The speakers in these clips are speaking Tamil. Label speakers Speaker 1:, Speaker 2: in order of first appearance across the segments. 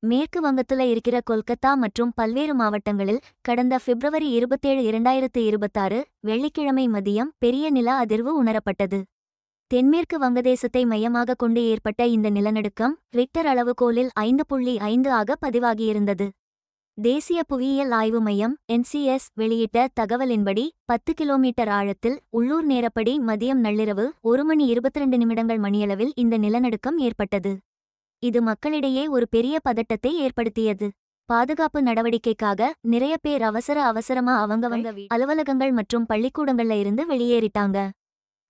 Speaker 1: மேற்கு வங்கத்துல இருக்கிற கொல்கத்தா மற்றும் பல்வேறு மாவட்டங்களில் கடந்த பிப்ரவரி 27, 2026 வெள்ளிக்கிழமை மதியம் பெரிய நில அதிர்வு உணரப்பட்டது. தென்மேற்கு வங்கதேசத்தை மையமாக கொண்டு ஏற்பட்ட இந்த நிலநடுக்கம் ரிக்டர் அளவுகோலில் 5.5 ஆக பதிவாகியிருந்தது. தேசிய புவியியல் ஆய்வு மையம் NCS வெளியிட்ட தகவலின்படி 10 கிலோமீட்டர் ஆழத்தில் உள்ளூர் நேரப்படி மதியம் நள்ளிரவு 1:22 மணியளவில் இந்த நிலநடுக்கம் ஏற்பட்டது. இது மக்களிடையே ஒரு பெரிய பதட்டத்தை ஏற்படுத்தியது. பாதுகாப்பு நடவடிக்கைக்காக நிறைய பேர் அவசரமா அவங்கவங்க அலுவலகங்கள் மற்றும் பள்ளிக்கூடங்கள்ல இருந்து வெளியேறிட்டாங்க.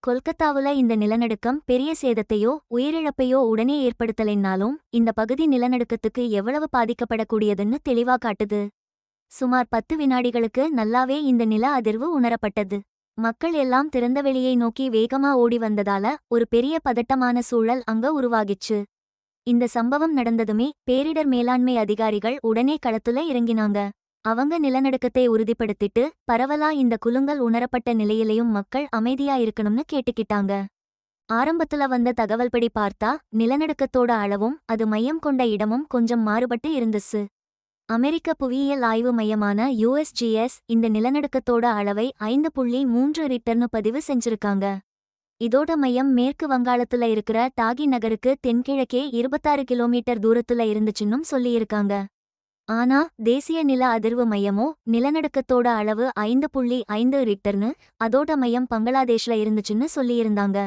Speaker 1: கொல்கத்தாவுல இந்த நிலநடுக்கம் பெரிய சேதத்தையோ உயிரிழப்பையோ உடனே ஏற்படுத்தலைன்னாலும் இந்த பகுதி நிலநடுக்கத்துக்கு எவ்வளவு பாதிக்கப்படக்கூடியதுன்னு தெளிவா காட்டுது. சுமார் 10 வினாடிகளுக்கு நல்லாவே இந்த நில அதிர்வு உணரப்பட்டது. மக்கள் எல்லாம் திறந்தவெளியை நோக்கி வேகமா ஓடி வந்ததால ஒரு பெரிய பதட்டமான சூழல் அங்க உருவாகிச்சு. இந்த சம்பவம் நடந்ததுமே பேரிடர் மேலாண்மை அதிகாரிகள் உடனே களத்துல இறங்கினாங்க. அவங்க நிலநடுக்கத்தை உறுதிப்படுத்திட்டு பரவலா இந்த குலுங்கல் உணரப்பட்ட நிலையிலையும் மக்கள் அமைதியா இருக்கணும்னு கேட்டுக்கிட்டாங்க. ஆரம்பத்துல வந்த தகவல்படி பார்த்தா நிலநடுக்கத்தோட அளவும் அது மையம் கொண்ட இடமும் கொஞ்சம் மாறுபட்டு இருந்துச்சு. அமெரிக்க புவியியல் ஆய்வு மையமான USGS இந்த நிலநடுக்கத்தோட அளவை 5.3 ரிக்டர்னு பதிவு செஞ்சிருக்காங்க. இதோட மையம் மேற்கு வங்காளத்துல இருக்கிற டாகி நகருக்கு தென்கிழக்கே 26 கிலோமீட்டர் தூரத்துல இருந்துச்சுன்னும் சொல்லியிருக்காங்க. ஆனா தேசிய நில அதிர்வு மையமோ நிலநடுக்கத்தோட அளவு 5.5 ரிக்டர்னு அதோட மையம் பங்களாதேஷ்ல இருந்துச்சுன்னு சொல்லியிருந்தாங்க.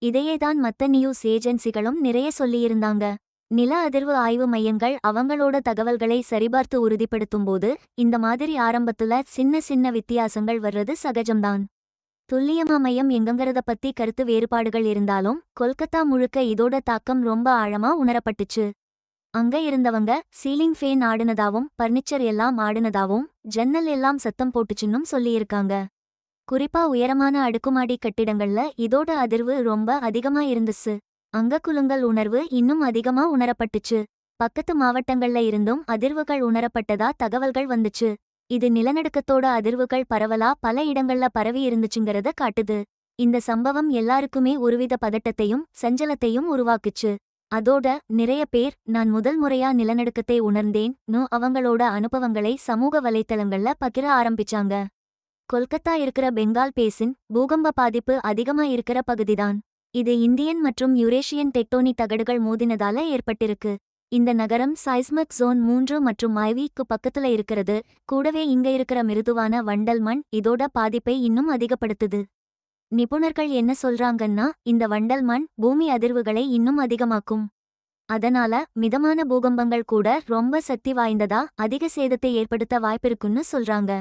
Speaker 1: இதையேதான் மத்த நியூஸ் ஏஜென்சிகளும் நிறைய சொல்லியிருந்தாங்க. நில அதிர்வு ஆய்வு மையங்கள் அவங்களோட தகவல்களை சரிபார்த்து உறுதிப்படுத்தும்போது இந்த மாதிரி ஆரம்பத்துல சின்ன வித்தியாசங்கள் வர்றது சகஜம்தான். துல்லியமா மையம் எங்கங்கிறத பத்தி கருத்து வேறுபாடுகள் இருந்தாலும் கொல்கத்தா முழுக்க இதோட தாக்கம் ரொம்ப ஆழமா உணரப்பட்டுச்சு. அங்க இருந்தவங்க சீலிங் ஃபேன் ஆடுனதாவும் பர்னிச்சர் எல்லாம் ஆடுனதாவும் ஜன்னல் எல்லாம் சத்தம் போட்டுச்சுன்னும் சொல்லியிருக்காங்க. குறிப்பா உயரமான அடுக்குமாடி கட்டிடங்கள்ல இதோட அதிர்வு ரொம்ப அதிகமா இருந்துச்சு. அங்க குலுங்கல் உணர்வு இன்னும் அதிகமா உணரப்பட்டுச்சு. பக்கத்து மாவட்டங்கள்ல இருந்தும் அதிர்வுகள் உணரப்பட்டதா தகவல்கள் வந்துச்சு. இது நிலநடுக்கத்தோட அதிர்வுகள் பரவலா பல இடங்கள்ல பரவி இருந்துச்சுங்கிறத காட்டுது. இந்த சம்பவம் எல்லாருக்குமே ஒருவித பதட்டத்தையும் சஞ்சலத்தையும் உருவாக்குச்சு. அதோட நிறைய பேர் நான் முதல் முறையா நிலநடுக்கத்தை உணர்ந்தேன்னு அவங்களோட அனுபவங்களை சமூக வலைத்தளங்கள்ல பகிர ஆரம்பிச்சாங்க. கொல்கத்தா இருக்கிற பெங்கால் பேசின் பூகம்ப பாதிப்பு அதிகமா இருக்கிற பகுதிதான். இது இந்தியன் மற்றும் யுரேஷியன் டெக்டோனிக் தகடுகள் மோதினதால ஏற்பட்டிருக்கு. இந்த நகரம் சைஸ்மிக் ஜோன் 3 மற்றும் ஐவிக்கு பக்கத்துல இருக்கிறது. கூடவே இங்க இருக்கிற மிருதுவான வண்டல் மண் இதோட பாதிப்பை இன்னும் அதிகப்படுத்துது. நிபுணர்கள் என்ன சொல்றாங்கன்னா இந்த வண்டல் மண் பூமி அதிர்வுகளை இன்னும் அதிகமாக்கும். அதனால மிதமான பூகம்பங்கள் கூட ரொம்ப சக்தி வாய்ந்ததா அதிக சேதத்தை ஏற்படுத்த வாய்ப்பிருக்குன்னு சொல்றாங்க.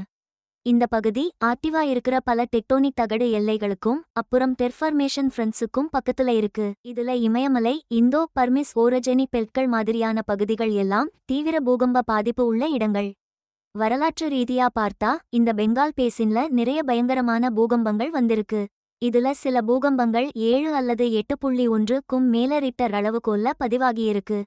Speaker 1: இந்த பகுதி ஆக்டிவா இருக்கிற பல டெக்டோனிக் தகடு எல்லைகளுக்கும் அப்புறம் டெர்ஃபார்மேஷன் ஃப்ரண்ட்ஸுக்கும் பக்கத்துல இருக்கு. இதுல இமயமலை இந்தோ பர்மிஸ் ஓரஜெனி பெல்ட்கள் மாதிரியான பகுதிகள் எல்லாம் தீவிர பூகம்ப பாதிப்பு உள்ள இடங்கள். வரலாற்று ரீதியா பார்த்தா இந்த பெங்கால் பேசின்ல நிறைய பயங்கரமான பூகம்பங்கள் வந்திருக்கு. இதுல சில பூகம்பங்கள் 7 அல்லது 8.1க்கும் மேல ரிக்டர் அளவுகோல்ல பதிவாகியிருக்கு.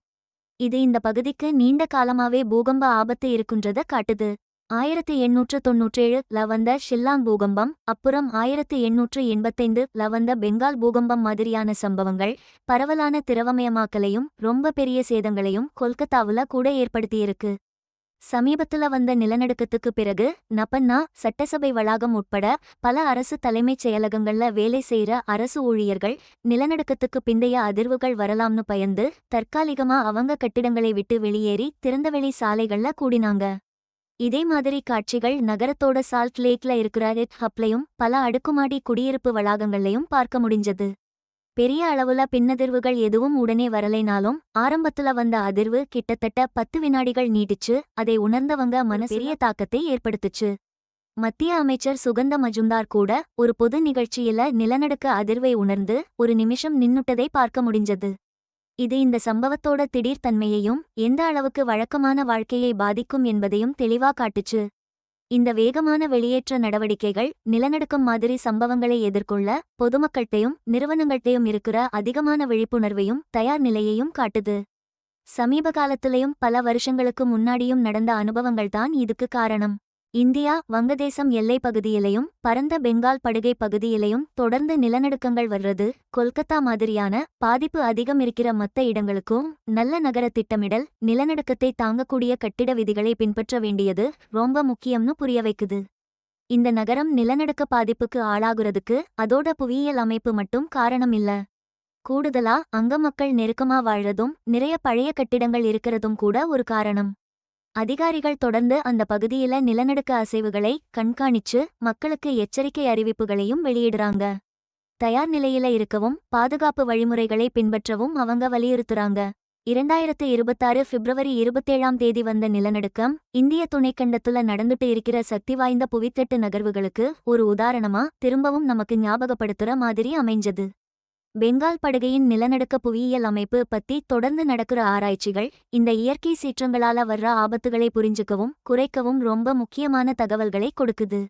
Speaker 1: இது இந்த பகுதிக்கு நீண்ட காலமாவே பூகம்ப ஆபத்து இருக்குன்றத காட்டுது. 1897 வந்த ஷில்லாங் பூகம்பம் அப்புறம் 1885 வந்த பெங்கால் பூகம்பம் மாதிரியான சம்பவங்கள் பரவலான திரவமயமாக்கலையும் ரொம்ப பெரிய சேதங்களையும் கொல்கத்தாவுல கூட ஏற்படுத்தியிருக்கு. சமீபத்துல வந்த நிலநடுக்கத்துக்கு பிறகு நபன்னா சட்டசபை வளாகம் உட்பட பல அரசு தலைமைச் செயலகங்கள்ல வேலை செய்யற அரசு ஊழியர்கள் நிலநடுக்கத்துக்கு பிந்தைய அதிர்வுகள் வரலாம்னு பயந்து தற்காலிகமா அவங்க கட்டிடங்களை விட்டு வெளியேறி திறந்தவெளி சாலைகள்ல கூடினாங்க. இதே மாதிரி காட்சிகள் நகரத்தோட சால்ட் லேக்ல இருக்கிற ரெட் ஹப்லையும் பல அடுக்குமாடி குடியிருப்பு வளாகங்கள்லையும் பார்க்க முடிஞ்சது. பெரிய அளவுல பின்னதிர்வுகள் எதுவும் உடனே வரலைனாலும் ஆரம்பத்துல வந்த அதிர்வு கிட்டத்தட்ட 10 வினாடிகள் நீட்டிச்சு. அதை உணர்ந்தவங்க பெரிய தாக்கத்தை ஏற்படுத்துச்சு. மத்திய அமைச்சர் சுகந்த மஜும்தார் கூட ஒரு பொது நிகழ்ச்சியில நிலநடுக்க அதிர்வை உணர்ந்து ஒரு நிமிஷம் நின்னுட்டதை பார்க்க முடிஞ்சது. இது இந்த சம்பவத்தோட திடீர் தன்மையையும் எந்த அளவுக்கு வழக்கமான வாழ்க்கையை பாதிக்கும் என்பதையும் தெளிவா காட்டுச்சு. இந்த வேகமான வெளியேற்ற நடவடிக்கைகள் நிலநடுக்கம் மாதிரி சம்பவங்களை எதிர்கொள்ள பொதுமக்கள்கிட்டையும் நிறுவனங்கள்கிட்டையும் இருக்கிற அதிகமான விழிப்புணர்வையும் தயார் நிலையையும் காட்டுது. சமீப காலத்திலையும் பல வருஷங்களுக்கு முன்னாடியும் நடந்த அனுபவங்கள்தான் இதுக்கு காரணம். இந்தியா வங்கதேசம் எல்லைப் பகுதியிலையும் பரந்த பெங்கால் படுகை பகுதியிலையும் தொடர்ந்து நிலநடுக்கங்கள் வர்றது கொல்கத்தா மாதிரியான பாதிப்பு அதிகம் இருக்கிற மத்த இடங்களுக்கும் நல்ல நகர திட்டமிடல் நிலநடுக்கத்தை தாங்கக்கூடிய கட்டிட விதிகளை பின்பற்ற வேண்டியது ரொம்ப முக்கியம்னு புரிய வைக்குது. இந்த நகரம் நிலநடுக்க பாதிப்புக்கு ஆளாகுறதுக்கு அதோட புவியியல் அமைப்பு மட்டும் காரணம் இல்ல. கூடுதலா அங்க மக்கள் நெருக்கமா வாழறதும் நிறைய பழைய கட்டிடங்கள் இருக்கிறதும் கூட ஒரு காரணம். அதிகாரிகள் தொடர்ந்து அந்த பகுதியில நிலநடுக்க அசைவுகளை கண்காணிச்சு மக்களுக்கு எச்சரிக்கை அறிவிப்புகளையும் வெளியிடுறாங்க. தயார் நிலையில இருக்கவும் பாதுகாப்பு வழிமுறைகளை பின்பற்றவும் அவங்க வலியுறுத்துறாங்க. 2026 பிப்ரவரி 27 வந்த நிலநடுக்கம் இந்திய துணைக்கண்டத்துல நடந்துட்டு இருக்கிற சக்தி வாய்ந்த புவித்தட்டு நகர்வுகளுக்கு ஒரு உதாரணமா திரும்பவும் நமக்கு ஞாபகப்படுத்துற மாதிரி அமைஞ்சது. பெங்கால் படுகையின் நிலநடுக்க புவியியல் அமைப்பு பத்தி தொடர்ந்து நடக்கிற ஆராய்ச்சிகள் இந்த இயற்கை சீற்றங்களால வர்ற ஆபத்துகளை புரிஞ்சுக்கவும் குறைக்கவும் ரொம்ப முக்கியமான தகவல்களை கொடுக்குது.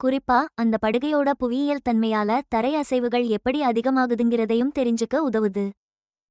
Speaker 1: குறிப்பா அந்த படுகையோட புவியியல் தன்மையால தரை அசைவுகள் எப்படி அதிகமாகுதுங்கிறதையும் தெரிஞ்சுக்க உதவுது.